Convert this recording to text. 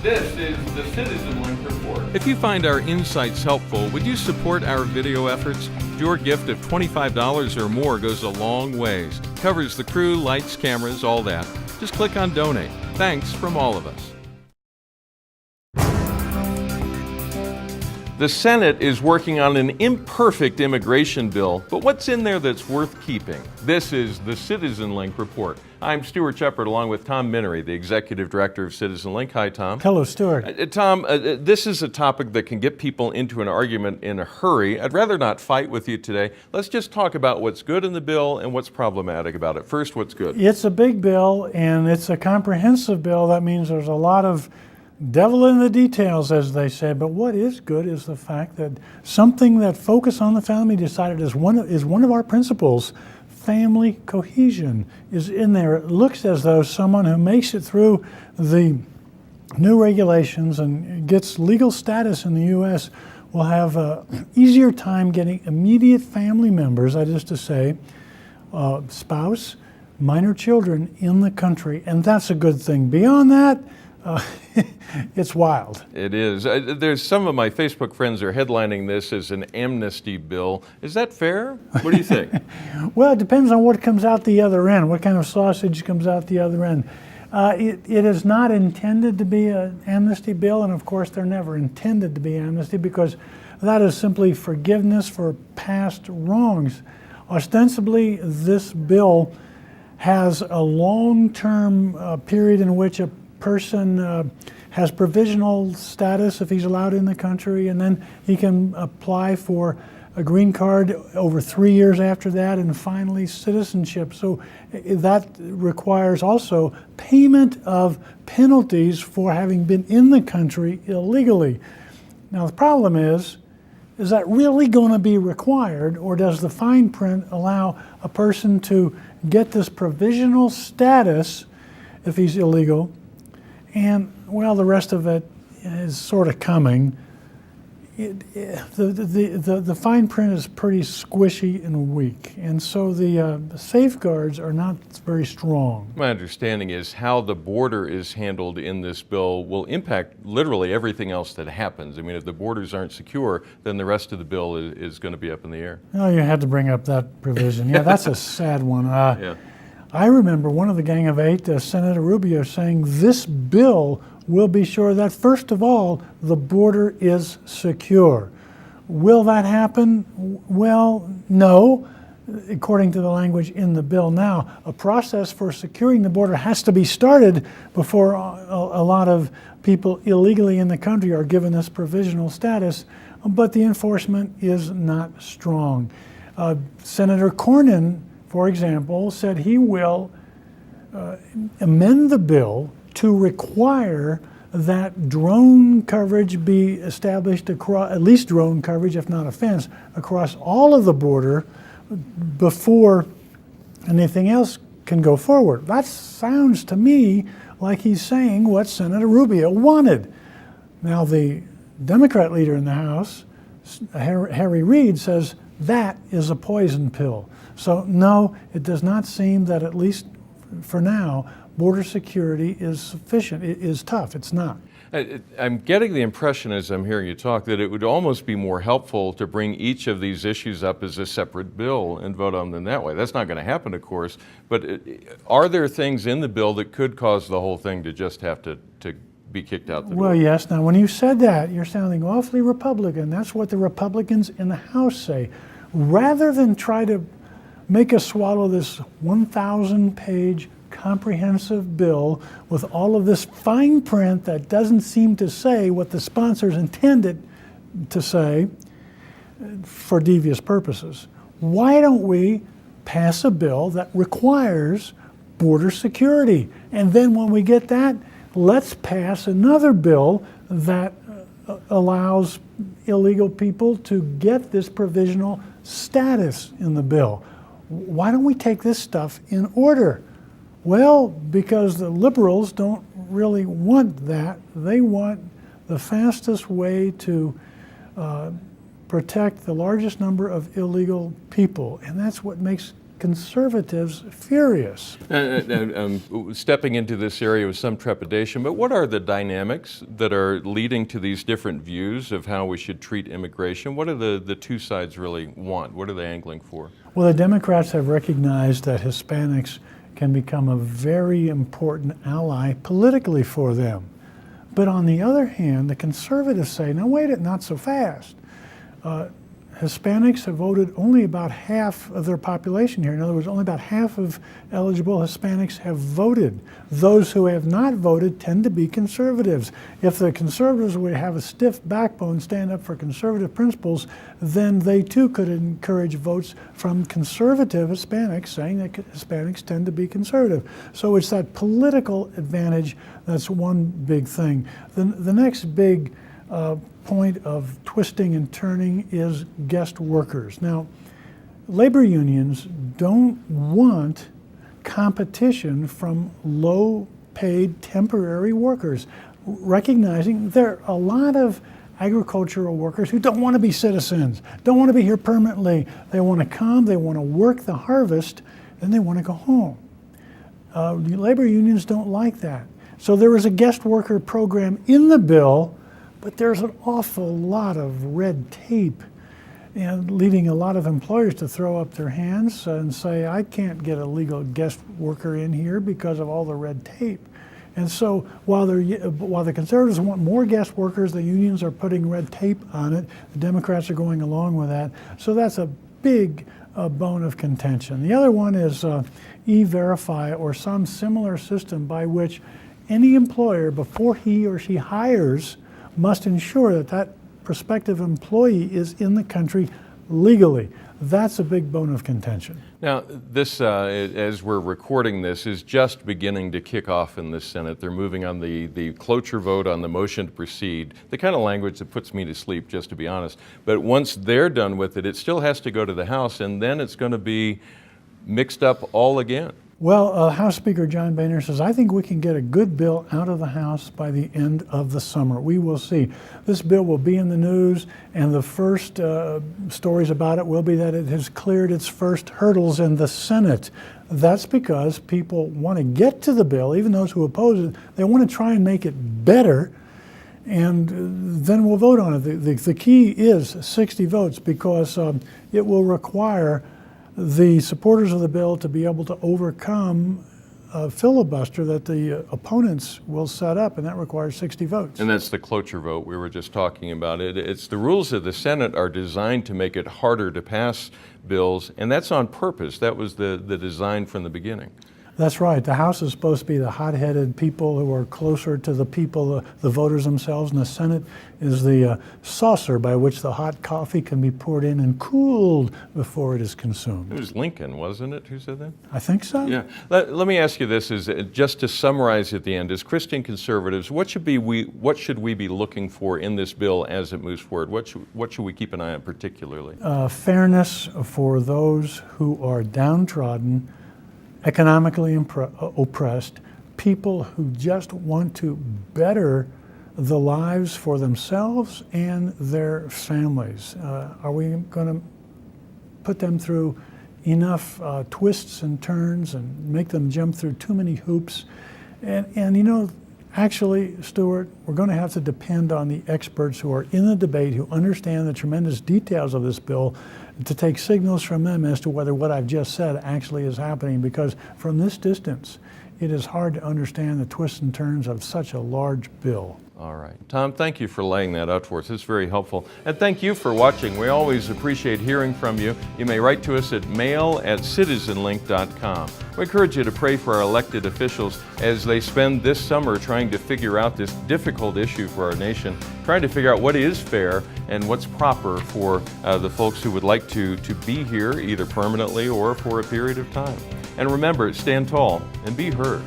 This is the CitizenLink report. If you find our insights helpful, would you support our video efforts? Your gift of $25 or more goes a long ways. Covers the crew, lights, cameras, all that. Just click on donate. Thanks from all of us. The Senate is working on an imperfect immigration bill, but what's in there that's worth keeping? This is the CitizenLink report. I'm Stuart Shepard along with Tom Minnery, the Executive Director of CitizenLink. Hi, Tom. Hello, Stuart. Tom, this is a topic that can get people into an argument in a hurry. I'd rather not fight with you today. Let's just talk about what's good in the bill and what's problematic about it. First, what's good? It's a big bill, and it's a comprehensive bill. That means there's a lot of devil in the details, as they say. But what is good is the fact that something that Focus on the Family decided is one of our principles. Family cohesion is in there. It looks as though someone who makes it through the new regulations and gets legal status in the U.S. will have an easier time getting immediate family members, that is to say, spouse, minor children in the country, and that's a good thing. Beyond that, it's wild. It is. There's some of my Facebook friends are headlining this as an amnesty bill. Is that fair? What do you think? Well, it depends on what comes out the other end, what kind of sausage comes out the other end. It is not intended to be an amnesty bill, and of course they're never intended to be amnesty because that is simply forgiveness for past wrongs. Ostensibly, this bill has a long-term period in which a person has provisional status if he's allowed in the country, and then he can apply for a green card over 3 years after that, and finally citizenship. So that requires also payment of penalties for having been in the country illegally. Now the problem is that really going to be required, or does the fine print allow a person to get this provisional status if he's illegal? And, well, the rest of it is sort of coming. The fine print is pretty squishy and weak, and so the safeguards are not very strong. My understanding is how the border is handled in this bill will impact literally everything else that happens. I mean, if the borders aren't secure, then the rest of the bill is going to be up in the air. Oh, you had to bring up that provision. Yeah, that's a sad one. Yeah. I remember one of the Gang of Eight, Senator Rubio, saying this bill will be sure that, first of all, the border is secure. Will that happen? Well, no, according to the language in the bill now. A process for securing the border has to be started before a lot of people illegally in the country are given this provisional status, but the enforcement is not strong. Senator Cornyn, for example, said he will amend the bill to require that drone coverage be established across, at least drone coverage, if not a fence, across all of the border before anything else can go forward. That sounds to me like he's saying what Senator Rubio wanted. Now, the Democrat leader in the House, Harry Reid, says that is a poison pill. So no, it does not seem that, at least for now, border security is sufficient. It is tough. It's not. I'm getting the impression as I'm hearing you talk that it would almost be more helpful to bring each of these issues up as a separate bill and vote on them that way. That's not going to happen, of course, but are there things in the bill that could cause the whole thing to just have to be kicked out the door? Well, yes. Now, when you said that, you're sounding awfully Republican. That's what the Republicans in the House say. Rather than try to make us swallow this 1,000-page comprehensive bill with all of this fine print that doesn't seem to say what the sponsors intended to say for devious purposes, why don't we pass a bill that requires border security? And then when we get that, let's pass another bill that allows illegal people to get this provisional status in the bill. Why don't we take this stuff in order? Well, because the liberals don't really want that. They want the fastest way to protect the largest number of illegal people, and that's what makes conservatives furious. Stepping into this area with some trepidation, but what are the dynamics that are leading to these different views of how we should treat immigration? What do the two sides really want? What are they angling for? Well, the Democrats have recognized that Hispanics can become a very important ally politically for them. But on the other hand, the conservatives say, no, wait it, not so fast. Hispanics have voted only about half of their population here. In other words, only about half of eligible Hispanics have voted. Those who have not voted tend to be conservatives. If the conservatives would have a stiff backbone, stand up for conservative principles, then they too could encourage votes from conservative Hispanics, saying that Hispanics tend to be conservative. So it's that political advantage that's one big thing. The next big point of twisting and turning is guest workers. Now, labor unions don't want competition from low-paid temporary workers, recognizing there are a lot of agricultural workers who don't want to be citizens, don't want to be here permanently. They want to come, they want to work the harvest, and they want to go home. Labor unions don't like that. So there is a guest worker program in the bill, but there's an awful lot of red tape, and leading a lot of employers to throw up their hands and say, I can't get a legal guest worker in here because of all the red tape. And so while the conservatives want more guest workers, the unions are putting red tape on it. The Democrats are going along with that. So that's a big bone of contention. The other one is E-Verify, or some similar system by which any employer, before he or she hires, must ensure that that prospective employee is in the country legally. That's a big bone of contention. Now, this, as we're recording this, is just beginning to kick off in the Senate. They're moving on the cloture vote on the motion to proceed, the kind of language that puts me to sleep, just to be honest. But once they're done with it, it still has to go to the House, and then it's going to be mixed up all again. Well, House Speaker John Boehner says, I think we can get a good bill out of the House by the end of the summer. We will see. This bill will be in the news, and the first stories about it will be that it has cleared its first hurdles in the Senate. That's because people want to get to the bill, even those who oppose it. They want to try and make it better, and then we'll vote on it. The key is 60 votes, because it will require the supporters of the bill to be able to overcome a filibuster that the opponents will set up, and that requires 60 votes. And that's the cloture vote we were just talking about. It's the rules of the Senate are designed to make it harder to pass bills, and that's on purpose. That was the design from the beginning. That's right. The House is supposed to be the hot-headed people who are closer to the people, the voters themselves, and the Senate is the saucer by which the hot coffee can be poured in and cooled before it is consumed. It was Lincoln, wasn't it, who said that? I think so. Yeah. Let me ask you this, just to summarize at the end, as Christian conservatives, what should we be looking for in this bill as it moves forward? What should we keep an eye on particularly? Fairness for those who are downtrodden, economically oppressed, people who just want to better the lives for themselves and their families. Are we going to put them through enough twists and turns and make them jump through too many hoops? And you know, actually, Stuart, we're going to have to depend on the experts who are in the debate, who understand the tremendous details of this bill, to take signals from them as to whether what I've just said actually is happening, because from this distance, it is hard to understand the twists and turns of such a large bill. All right. Tom, thank you for laying that out for us. It's very helpful. And thank you for watching. We always appreciate hearing from you. You may write to us at mail@citizenlink.com. We encourage you to pray for our elected officials as they spend this summer trying to figure out this difficult issue for our nation, trying to figure out what is fair and what's proper for the folks who would like to be here, either permanently or for a period of time. And remember, stand tall and be heard.